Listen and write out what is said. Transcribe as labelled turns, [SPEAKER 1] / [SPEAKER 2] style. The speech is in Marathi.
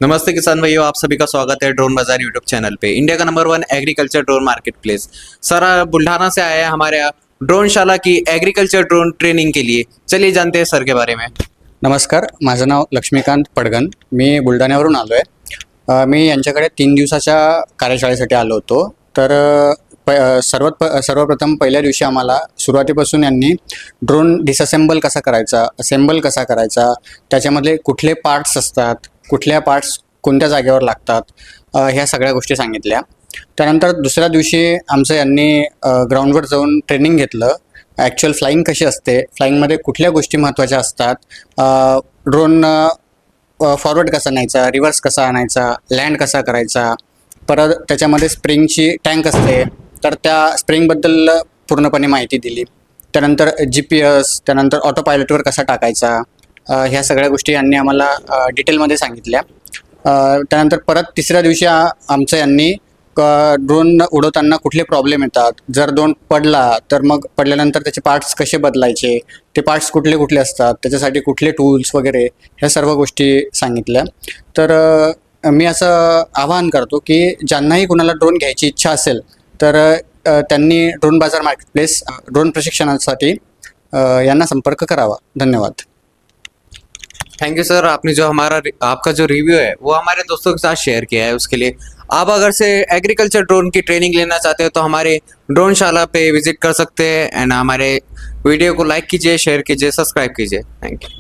[SPEAKER 1] नमस्ते किसान भाइयों, आप सभी का स्वागत है ड्रोन बाजार यूट्यूब चैनल पे। इंडिया का नंबर 1 agriculture drone market place. Sir Buldhana से आया है हमारे यहाँ ड्रोनशाला की एग्रीकल्चर ड्रोन ट्रेनिंग के लिए। चलिए जानते हैं सर के बारे में।
[SPEAKER 2] नमस्कार, माझं नाव लक्ष्मीकांत पडगन. मी बुलढाण्यावरून आलो आहे. मी यांच्याकडे 3 दिवसाच्या कार्यशाळेसाठी आलो होतो. तर सर्वप्रथम पहिल्या दिवशी आम्हाला सुरुवातीपासून यांनी ड्रोन डिसअसेंबल कसा करायचा, असेंबल कसा करायचा, त्याच्यामधले कुठले पार्ट्स असतात, कुठल्या पार्ट्स कोणत्या जागेवर लागतात, ह्या सगळ्या गोष्टी सांगितल्या. त्यानंतर दुसऱ्या दिवशी आमचं यांनी ग्राउंडवर जाऊन ट्रेनिंग घेतलं. ॲक्च्युअल फ्लाईंग कशी असते, फ्लाईंगमध्ये कुठल्या गोष्टी महत्त्वाच्या असतात, ड्रोन फॉरवर्ड कसा आणायचा, रिव्हर्स कसा आणायचा, लँड कसा करायचा, परत त्याच्यामध्ये स्प्रिंगची टँक असते तर त्या स्प्रिंगबद्दल पूर्णपणे माहिती दिली. त्यानंतर GPS, त्यानंतर ऑटो पायलटवर कसा टाकायचा, ह्या सगळ्या गोष्टी यांनी आम्हाला डिटेलमध्ये सांगितल्या. त्यानंतर परत तिसऱ्या दिवशी आमचं यांनी ड्रोन उडवताना कुठले प्रॉब्लेम येतात, जर ड्रोन पडला तर मग पडल्यानंतर त्याचे पार्ट्स कसे बदलायचे, ते पार्ट्स कुठले कुठले असतात, त्याच्यासाठी कुठले टूल्स वगैरे, ह्या सर्व गोष्टी सांगितल्या. तर मी असं आवाहन करतो की ज्यांनाही कुणाला ड्रोन घ्यायची इच्छा असेल तर त्यांनी ड्रोन बाजार मार्केट प्लेस ड्रोन प्रशिक्षणासाठी यांना संपर्क करावा. धन्यवाद.
[SPEAKER 1] थैंक यू सर, आपने जो आपका जो रिव्यू है वो हमारे दोस्तों के साथ शेयर किया है, उसके लिए आप अगर से एग्रीकल्चर ड्रोन की ट्रेनिंग लेना चाहते हो तो हमारे ड्रोनशाला पे विजिट कर सकते हैं। एंड हमारे वीडियो को लाइक कीजिए, शेयर कीजिए, सब्सक्राइब कीजिए। Thank you.